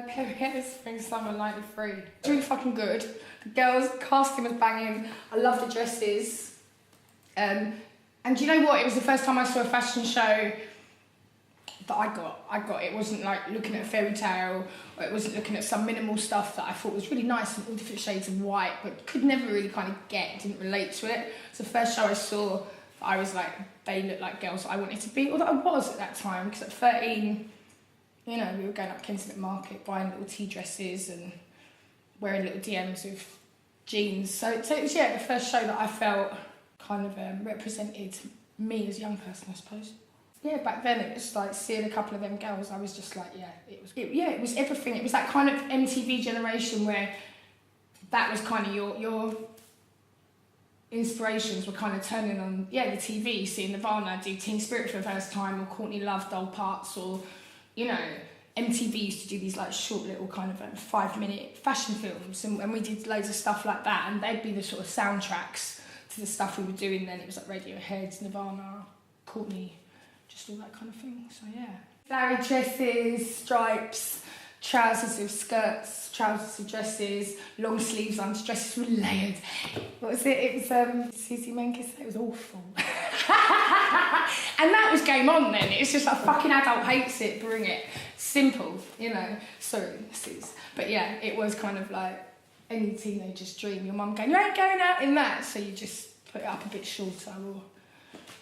Perry Ellis Spring Summer '93. It's really fucking good. The girls, casting was banging. I loved the dresses. And do you know what? It was the first time I saw a fashion show that I got. It wasn't like looking at a fairy tale, or it wasn't looking at some minimal stuff that I thought was really nice and all different shades of white, but could never really kind of didn't relate to it. It's the first show I saw that I was like, they looked like girls that I wanted to be, or that I was at that time, because at 13, you know, we were going up Kensington Market, buying little tea dresses and wearing little DMs with jeans. So it was, yeah, the first show that I felt kind of represented me as a young person, I suppose. Yeah, back then it was like seeing a couple of them girls, I was just like, yeah, it was everything. It was that kind of MTV generation where that was kind of your inspirations were kind of turning on, the TV, seeing Nirvana do Teen Spirit for the first time, or Courtney Love Doll Parts, or, you know, MTV used to do these like short little kind of 5-minute fashion films, and we did loads of stuff like that, and they'd be the sort of soundtracks to the stuff we were doing then. It was like Radiohead, Nirvana, Courtney, just all that kind of thing. So yeah, flowery dresses, stripes, trousers with skirts, trousers with dresses, long sleeves under dresses with layered. What was it? It was Susie Menkes. It was awful. And that was game on then. It's just like fucking adult hates it, bring it. Simple, you know. Sorry, Suze. But yeah, it was kind of like any teenager's dream. Your mum going, you ain't going out in that, so you just put it up a bit shorter, or,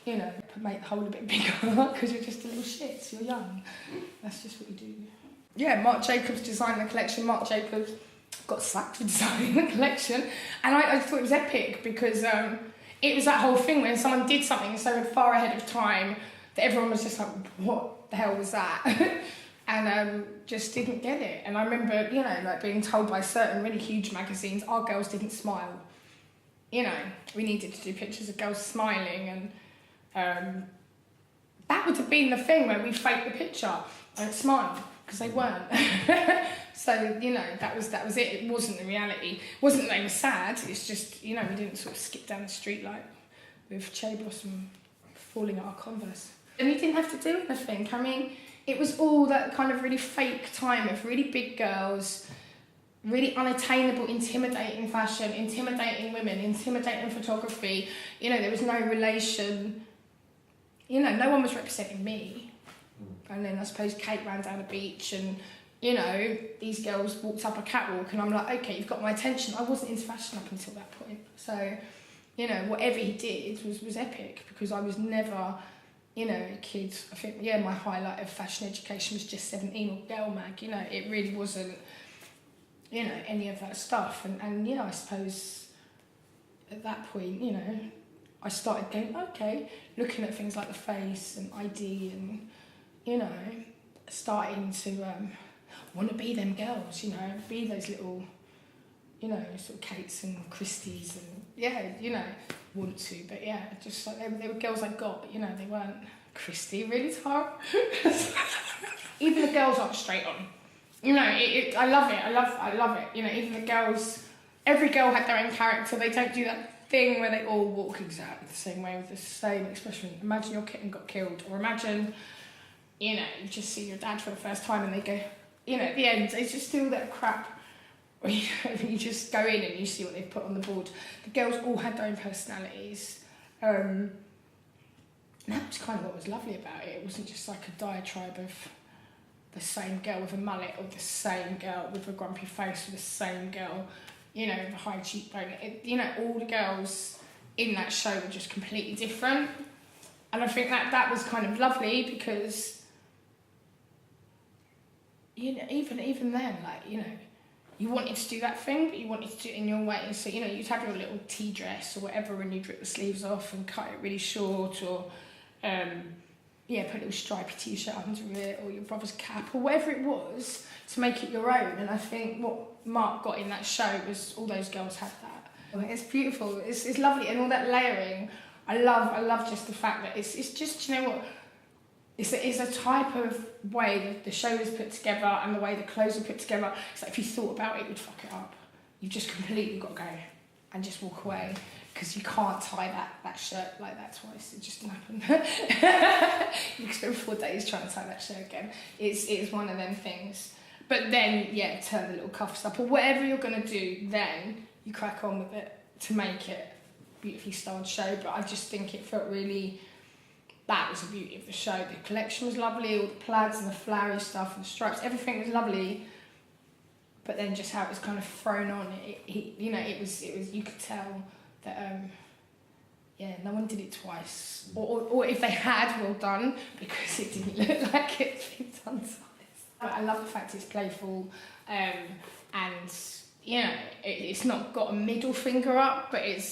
you know, make the hole a bit bigger because you're just a little shit, you're young. That's just what you do. Yeah, Marc Jacobs designed the collection. Marc Jacobs got sacked for designing the collection, and I thought it was epic because it was that whole thing when someone did something so far ahead of time that everyone was just like, what the hell was that? And just didn't get it. And I remember, you know, like being told by certain really huge magazines, our girls didn't smile. You know, we needed to do pictures of girls smiling, and that would have been the thing where we faked the picture and smile, because they weren't. So, you know, that was it. It wasn't the reality. It wasn't that they were sad, it's just, you know, we didn't sort of skip down the street like with cherry blossom falling at our Converse. And we didn't have to do anything. I mean, it was all that kind of really fake time of really big girls, really unattainable, intimidating fashion, intimidating women, intimidating photography. You know, there was no relation. You know, no one was representing me. And then I suppose Kate ran down the beach and, you know, these girls walked up a catwalk and I'm like, okay, you've got my attention. I wasn't into fashion up until that point. So, you know, whatever he did was epic, because I was never, you know, a kid. I think, yeah, my highlight of fashion education was just 17 or Girl Mag. You know, it really wasn't, you know, any of that stuff. And you know, I suppose at that point, you know, I started going, okay, looking at things like the face and ID and, you know, starting to want to be them girls, you know, be those little, you know, sort of Kates and Christies and, yeah, you know, want to, but yeah, just like, they were girls I got, but, you know, they weren't Christy, really, Tara? Even the girls aren't straight on. You know, I love it, I love it. You know, even the girls, every girl had their own character. They don't do that thing where they all walk exactly the same way with the same expression. Imagine your kitten got killed, or imagine, you know, you just see your dad for the first time and they go, you know, at the end, it's just still that crap where you just go in and you see what they've put on the board. The girls all had their own personalities. And that was kind of what was lovely about it. It wasn't just like a diatribe of the same girl with a mullet, or the same girl with a grumpy face, or the same girl, you know, with a high cheekbone. You know, all the girls in that show were just completely different. And I think that was kind of lovely, because, you know, even then, like, you know, you wanted to do that thing, but you wanted to do it in your way. So, you know, you'd have your little tea dress or whatever, and you'd rip the sleeves off and cut it really short, or, yeah, put a little stripy t-shirt under it, or your brother's cap, or whatever it was, to make it your own. And I think what Marc got in that show was all those girls had that. It's beautiful, it's lovely, and all that layering. I love just the fact that it's just, you know what, it's a type of way that the show is put together and the way the clothes are put together. It's like if you thought about it, you'd fuck it up. You've just completely got to go and just walk away, because you can't tie that shirt like that twice. It just didn't happen. You could spend 4 days trying to tie that shirt again. It's one of them things. But then, yeah, turn the little cuffs up or whatever you're going to do, then you crack on with it to make it a beautifully styled show. But I just think it felt really, that was the beauty of the show. The collection was lovely, all the plaids and the flowery stuff and the stripes, everything was lovely. But then just how it was kind of thrown on, it was you could tell that, no one did it twice. Or if they had, well done, because it didn't look like it's been done twice. I love the fact it's playful, and it's not got a middle finger up, but it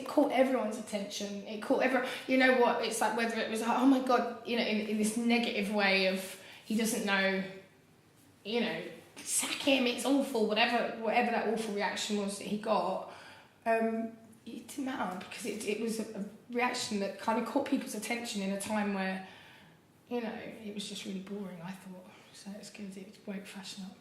caught everyone's attention. It caught everyone. You know what? It's like whether it was like, oh my god, in this negative way of he doesn't know, sack him. It's awful. Whatever that awful reaction was that he got, it didn't matter because it was a reaction that kind of caught people's attention in a time where. It was just really boring, I thought. So it's good, it woke fashion up.